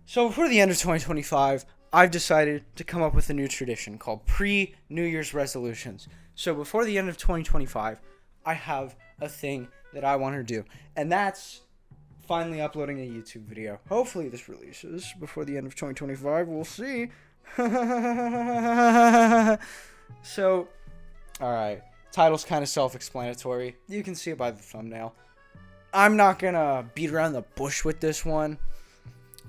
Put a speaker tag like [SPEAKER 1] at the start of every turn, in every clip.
[SPEAKER 1] So before the end of 2025, I've decided to come up with a new tradition called pre-New Year's resolutions. So before the end of 2025, I have a thing that I want to do, and that's finally uploading a YouTube video. Hopefully this releases before the end of 2025. We'll see. So, alright. Title's kind of self-explanatory. You can see it by the thumbnail. I'm not gonna beat around the bush with this one,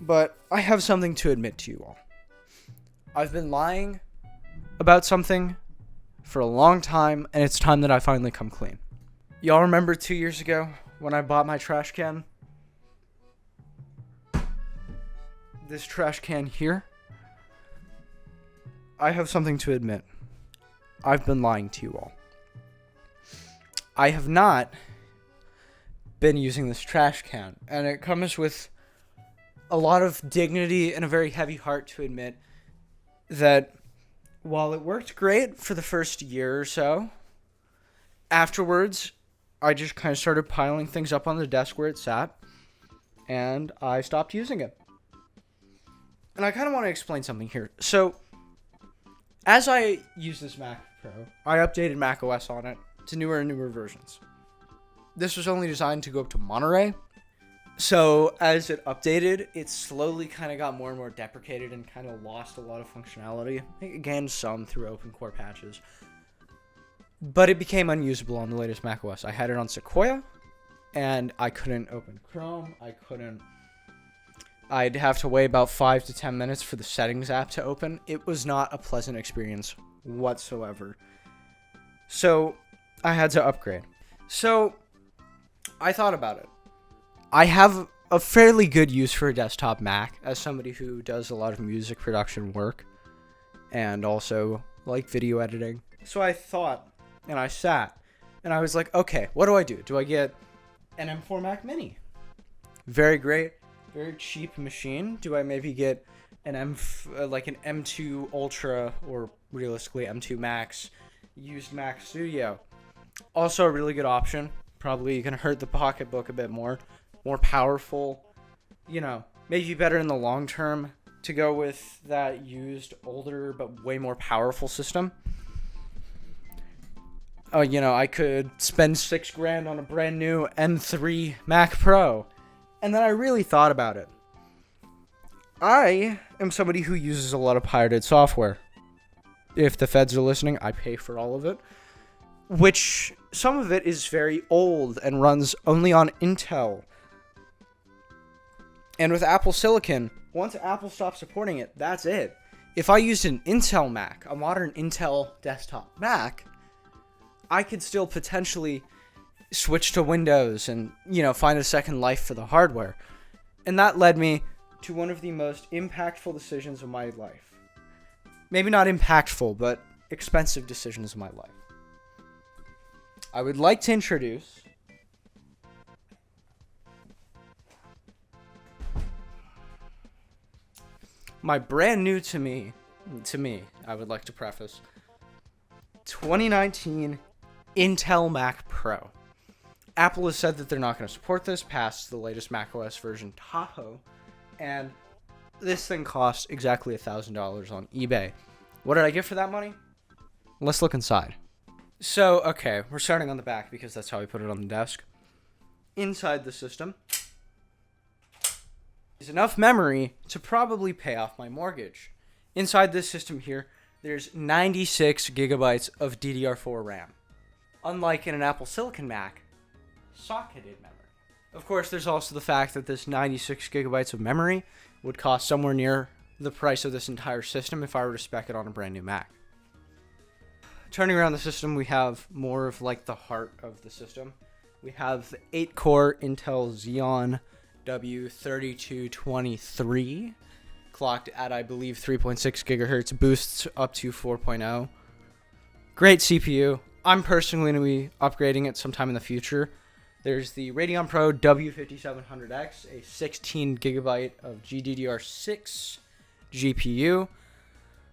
[SPEAKER 1] but I have something to admit to you all. I've been lying about something for a long time, and it's time that I finally come clean. Y'all remember 2 years ago when I bought my trash can? This trash can here? I have something to admit. I've been lying to you all. I have not been using this trash can, and it comes with a lot of dignity and a very heavy heart to admit that while it worked great for the first year or so, afterwards I just kind of started piling things up on the desk where it sat, and I stopped using it. And I kind of want to explain something here. So, as I use this Mac Pro, I updated macOS on it to newer and newer versions. This was only designed to go up to Monterey. So as it updated, it slowly kind of got more and more deprecated and kind of lost a lot of functionality. It gained some through open core patches. But it became unusable on the latest macOS. I had it on Sequoia, and I couldn't open Chrome. I'd have to wait about 5 to 10 minutes for the settings app to open. It was not a pleasant experience whatsoever. So I had to upgrade. So I thought about it. I have a fairly good use for a desktop Mac as somebody who does a lot of music production work and also like video editing. So I thought, and I sat, and I was like, okay, what do I do? Do I get an M4 Mac Mini? Very great, very cheap machine. Do I maybe get an M2 Ultra, or realistically M2 Max, used Mac Studio? Also a really good option. Probably going to hurt the pocketbook a bit more powerful, maybe better in the long term to go with that used, older, but way more powerful system. I could spend $6,000 on a brand new M3 Mac Pro. And then I really thought about it. I am somebody who uses a lot of pirated software. If the feds are listening, I pay for all of it. Which, some of it is very old and runs only on Intel. And with Apple Silicon, once Apple stops supporting it, that's it. If I used an Intel Mac, a modern Intel desktop Mac, I could still potentially switch to Windows and, find a second life for the hardware. And that led me to one of the most impactful decisions of my life. Maybe not impactful, but expensive decisions of my life. I would like to introduce my brand new to me, I would like to preface, 2019 Intel Mac Pro. Apple has said that they're not going to support this past the latest macOS version Tahoe, and this thing costs exactly $1,000 on eBay. What did I get for that money? Let's look inside. So, okay, we're starting on the back because that's how we put it on the desk. Inside the system is enough memory to probably pay off my mortgage. Inside this system here, there's 96 gigabytes of DDR4 RAM. Unlike in an Apple Silicon Mac, socketed memory. Of course, there's also the fact that this 96 gigabytes of memory would cost somewhere near the price of this entire system if I were to spec it on a brand new Mac. Turning around the system, we have more of like the heart of the system. We have the 8-core Intel Xeon W3223, clocked at, I believe, 3.6 gigahertz, boosts up to 4.0. Great CPU. I'm personally going to be upgrading it sometime in the future. There's the Radeon Pro W5700X, a 16 gigabyte of GDDR6 GPU.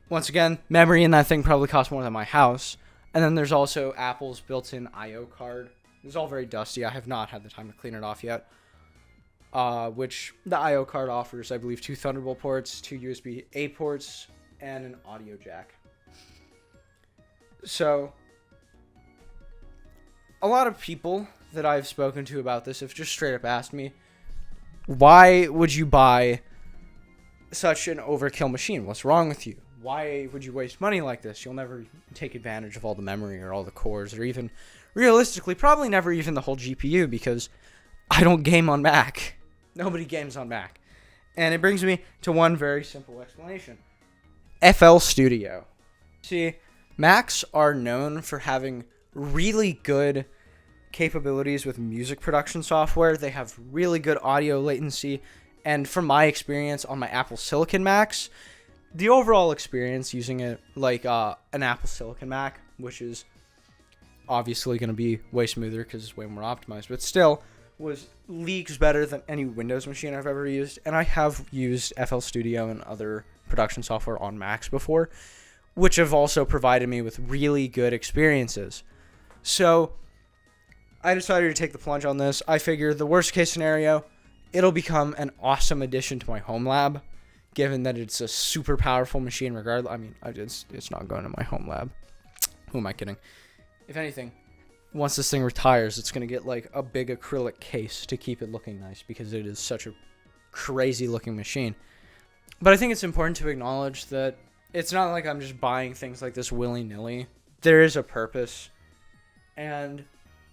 [SPEAKER 1] Once again, memory in that thing probably costs more than my house. And then there's also Apple's built-in I/O card. It's all very dusty. I have not had the time to clean it off yet. which the I/O card offers, I believe, 2 Thunderbolt ports, 2 USB-A ports, and an audio jack. So, a lot of people that I've spoken to about this have just straight up asked me, why would you buy such an overkill machine? What's wrong with you? Why would you waste money like this? You'll never take advantage of all the memory or all the cores, or even, realistically, probably never even the whole GPU, because I don't game on Mac. Nobody games on Mac. And it brings me to one very simple explanation. FL Studio. See, Macs are known for having really good capabilities with music production software. They have really good audio latency. And from my experience on my Apple Silicon Macs, the overall experience using it like an Apple Silicon Mac, which is obviously going to be way smoother because it's way more optimized, but still was leagues better than any Windows machine I've ever used. And I have used FL Studio and other production software on Macs before, which have also provided me with really good experiences. So I decided to take the plunge on this. I figured the worst case scenario, it'll become an awesome addition to my home lab, given that it's a super powerful machine regardless. I mean, it's not going to my home lab. Who am I kidding? If anything, once this thing retires, it's going to get like a big acrylic case to keep it looking nice, because it is such a crazy looking machine. But I think it's important to acknowledge that it's not like I'm just buying things like this willy-nilly. There is a purpose. And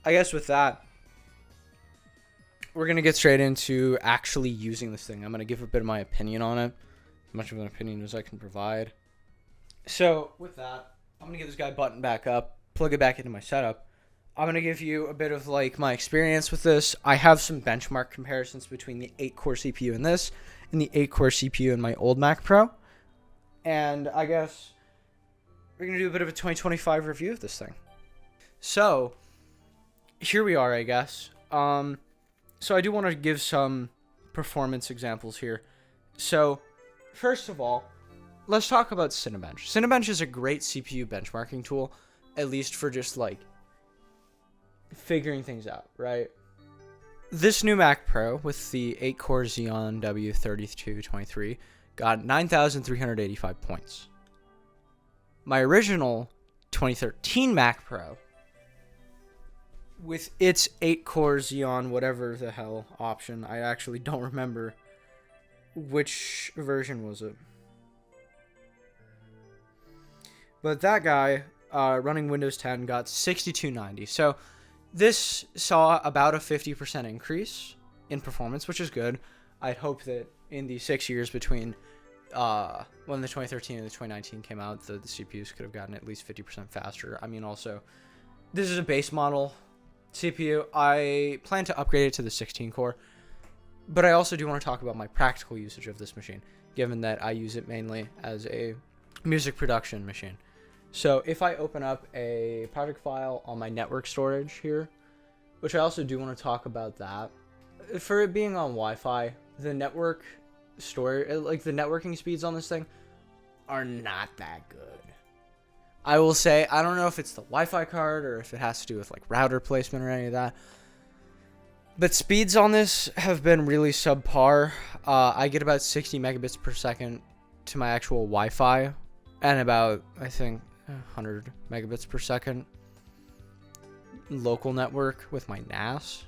[SPEAKER 1] I guess with that, we're going to get straight into actually using this thing. I'm going to give a bit of my opinion on it, as much of an opinion as I can provide. So with that, I'm going to get this guy buttoned back up, plug it back into my setup. I'm going to give you a bit of like my experience with this. I have some benchmark comparisons between the 8-core CPU in this and the 8-core CPU in my old Mac Pro. And I guess we're going to do a bit of a 2025 review of this thing. So here we are, I guess. So I do want to give some performance examples here. So first of all, let's talk about Cinebench. Cinebench is a great CPU benchmarking tool, at least for just like figuring things out, right? This new Mac Pro with the 8-core Xeon W3223 got 9,385 points. My original 2013 Mac Pro with its 8-core Xeon whatever the hell option, I actually don't remember which version was it. But that guy running Windows 10 got 6290. So this saw about a 50% increase in performance, which is good. I'd hope that in the 6 years between when the 2013 and the 2019 came out, the CPUs could have gotten at least 50% faster. I mean, also, this is a base model CPU. I plan to upgrade it to the 16-core, but I also do want to talk about my practical usage of this machine, given that I use it mainly as a music production machine. So if I open up a project file on my network storage here, which I also do want to talk about that, for it being on Wi-Fi, the network storage, like the networking speeds on this thing are not that good. I will say, I don't know if it's the Wi-Fi card or if it has to do with like router placement or any of that, but speeds on this have been really subpar. I get about 60 megabits per second to my actual Wi-Fi, and about, I think, 100 megabits per second local network with my NAS,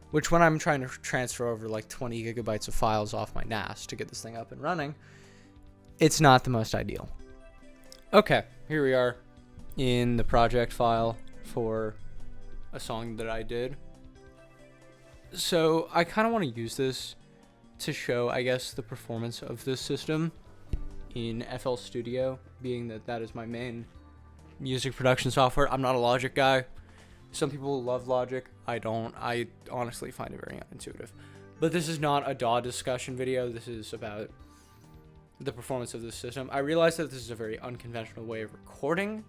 [SPEAKER 1] which when I'm trying to transfer over like 20 gigabytes of files off my NAS to get this thing up and running, it's not the most ideal. Okay, here we are in the project file for a song that I did. So I kind of want to use this to show, I guess, the performance of this system in FL Studio, being that that is my main music production software. I'm not a Logic guy. Some people love Logic. I don't. I honestly find it very unintuitive. But this is not a DAW discussion video. This is about the performance of this system. I realize that this is a very unconventional way of recording.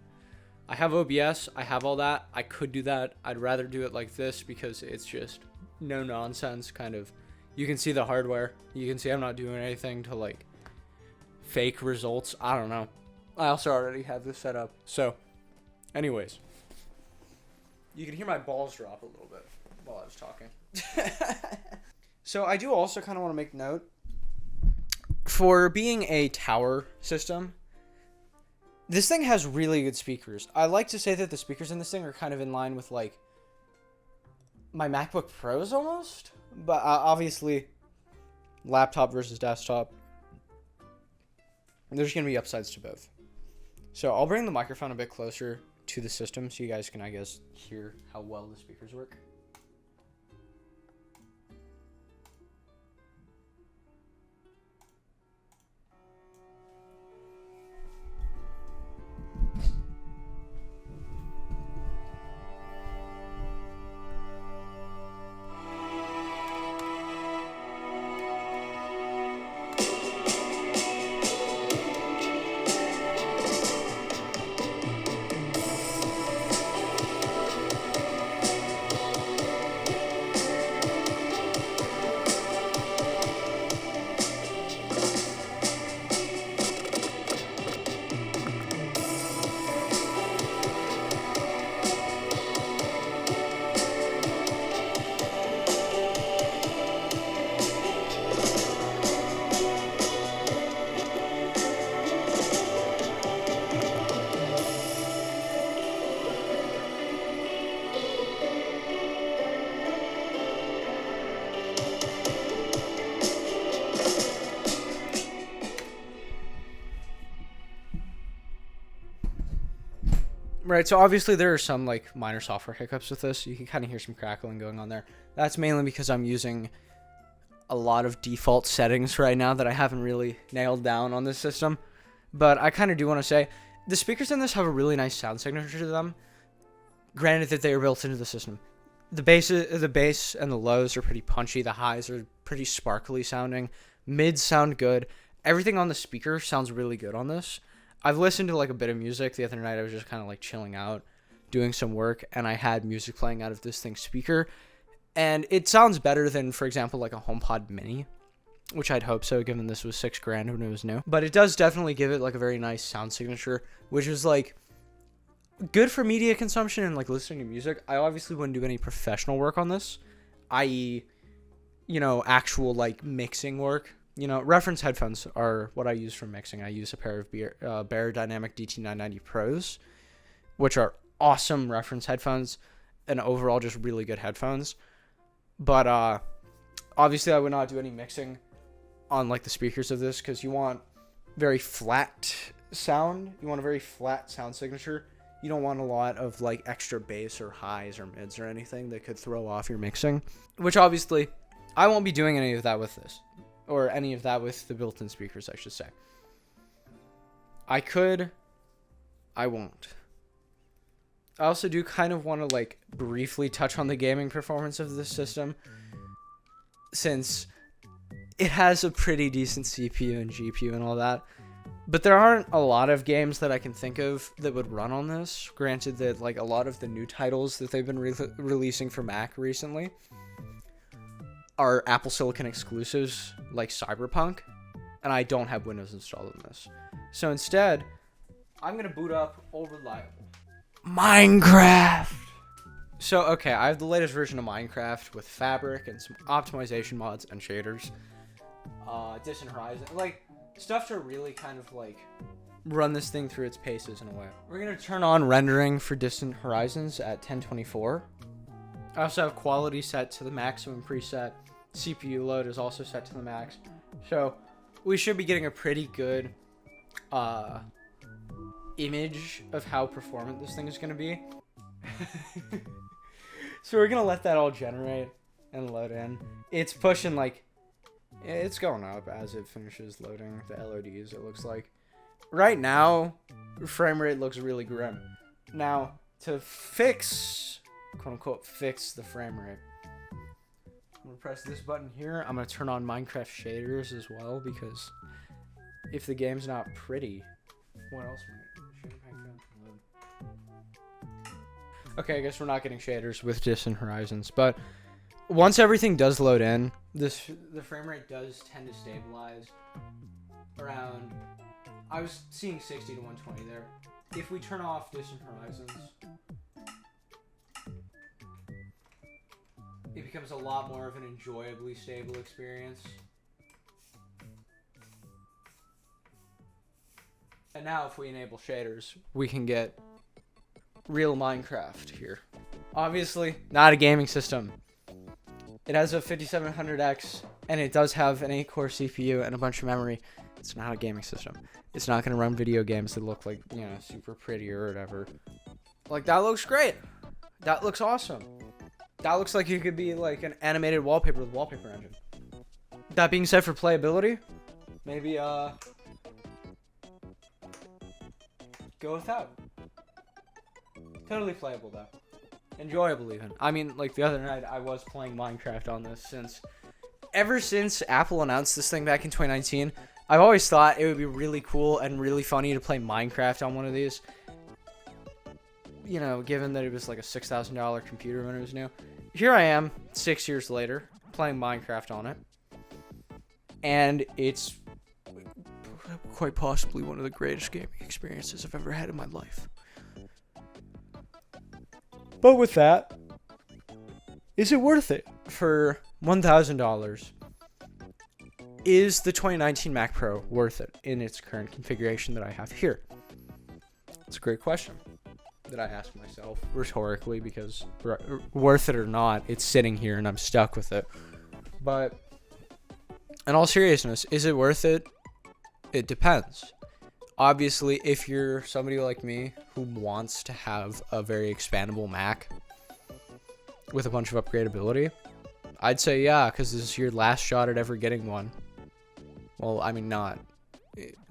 [SPEAKER 1] I have OBS. I have all that. I could do that. I'd rather do it like this because it's just no nonsense kind of. You can see the hardware. You can see I'm not doing anything to like fake results. I don't know. I also already have this set up. So, anyways, you can hear my balls drop a little bit while I was talking. So I do also kind of want to make note, for being a tower system, this thing has really good speakers. I like to say that the speakers in this thing are kind of in line with like my MacBook Pros almost, but obviously laptop versus desktop, there's going to be upsides to both. So I'll bring the microphone a bit closer to the system so you guys can, I guess, hear how well the speakers work. Right, so obviously there are some like minor software hiccups with this. You can kind of hear some crackling going on there. That's mainly because I'm using a lot of default settings right now that I haven't really nailed down on this system. But I kind of do want to say the speakers in this have a really nice sound signature to them. Granted that they are built into the system. The bass and the lows are pretty punchy. The highs are pretty sparkly sounding. Mids sound good. Everything on the speaker sounds really good on this. I've listened to like a bit of music the other night. I was just kind of like chilling out, doing some work, and I had music playing out of this thing's speaker, and it sounds better than, for example, like a HomePod Mini, which I'd hope so, given this was $6,000 when it was new. But it does definitely give it like a very nice sound signature, which is like good for media consumption and like listening to music. I obviously wouldn't do any professional work on this, i.e., actual like mixing work. Reference headphones are what I use for mixing. I use a pair of Bear Dynamic DT990 Pros, which are awesome reference headphones and overall just really good headphones. But obviously I would not do any mixing on like the speakers of this because you want very flat sound. You want a very flat sound signature. You don't want a lot of like extra bass or highs or mids or anything that could throw off your mixing, which obviously I won't be doing any of that with this. Or any of that with the built-in speakers, I should say. I could. I won't. I also do kind of want to, like, briefly touch on the gaming performance of this system, since it has a pretty decent CPU and GPU and all that. But there aren't a lot of games that I can think of that would run on this. Granted that, like, a lot of the new titles that they've been releasing for Mac recently are Apple Silicon exclusives like Cyberpunk, and I don't have Windows installed in this. So instead, I'm going to boot up old reliable Minecraft. So, okay, I have the latest version of Minecraft with Fabric and some optimization mods and shaders. Distant Horizon, like, stuff to really kind of, like, run this thing through its paces in a way. We're going to turn on rendering for Distant Horizons at 1024. I also have quality set to the maximum preset. CPU load is also set to the max. So we should be getting a pretty good image of how performant this thing is going to be. So we're going to let that all generate and load in. It's pushing like, it's going up as it finishes loading the LODs, it looks like. Right now, frame rate looks really grim. Now, to fix, quote unquote, fix the frame rate, I'm going to press this button here. I'm going to turn on Minecraft shaders as well, because if the game's not pretty, what else am I? Okay, I guess we're not getting shaders with Distant Horizons, but once everything does load in, the frame rate does tend to stabilize around, I was seeing 60 to 120 there. If we turn off Distant Horizons, it becomes a lot more of an enjoyably stable experience. And now if we enable shaders, we can get real Minecraft here. Obviously, not a gaming system. It has a 5700X, and it does have an 8-core CPU and a bunch of memory. It's not a gaming system. It's not going to run video games that look like, super pretty or whatever. Like, that looks great. That looks awesome. That looks like it could be like an animated wallpaper with wallpaper engine. That being said, for playability, maybe go without. Totally playable though. Enjoyable even. I mean, like the other night I was playing Minecraft on this ever since Apple announced this thing back in 2019. I've always thought it would be really cool and really funny to play Minecraft on one of these. Given that it was like a $6,000 computer when it was new. Here I am, 6 years later, playing Minecraft on it. And it's quite possibly one of the greatest gaming experiences I've ever had in my life. But with that, is it worth it for $1,000? Is the 2019 Mac Pro worth it in its current configuration that I have here? It's a great question that I ask myself rhetorically, because worth it or not, it's sitting here and I'm stuck with it. But in all seriousness, is it worth it? It depends. Obviously, if you're somebody like me who wants to have a very expandable Mac with a bunch of upgradability, I'd say yeah, because this is your last shot at ever getting one. Well, I mean, not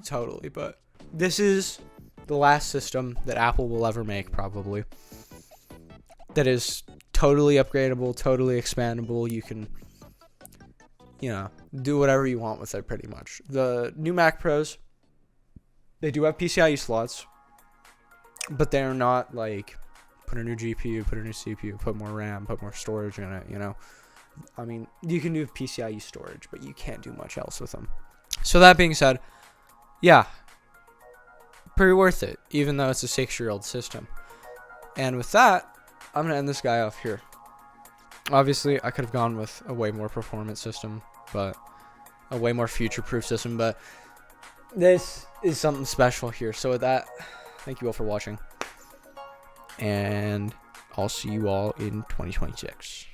[SPEAKER 1] totally, but this is the last system that Apple will ever make, probably, that is totally upgradable, totally expandable. You can, do whatever you want with it, pretty much. The new Mac Pros, they do have PCIe slots, but they're not like put a new GPU, put a new CPU, put more RAM, put more storage in it, I mean, you can do PCIe storage, but you can't do much else with them. So that being said, yeah, pretty worth it, even though it's a 6-year-old system. And with that, I'm going to end this guy off here. Obviously, I could have gone with a way more performance system, but a way more future-proof system, but this is something special here. So with that, thank you all for watching, and I'll see you all in 2026.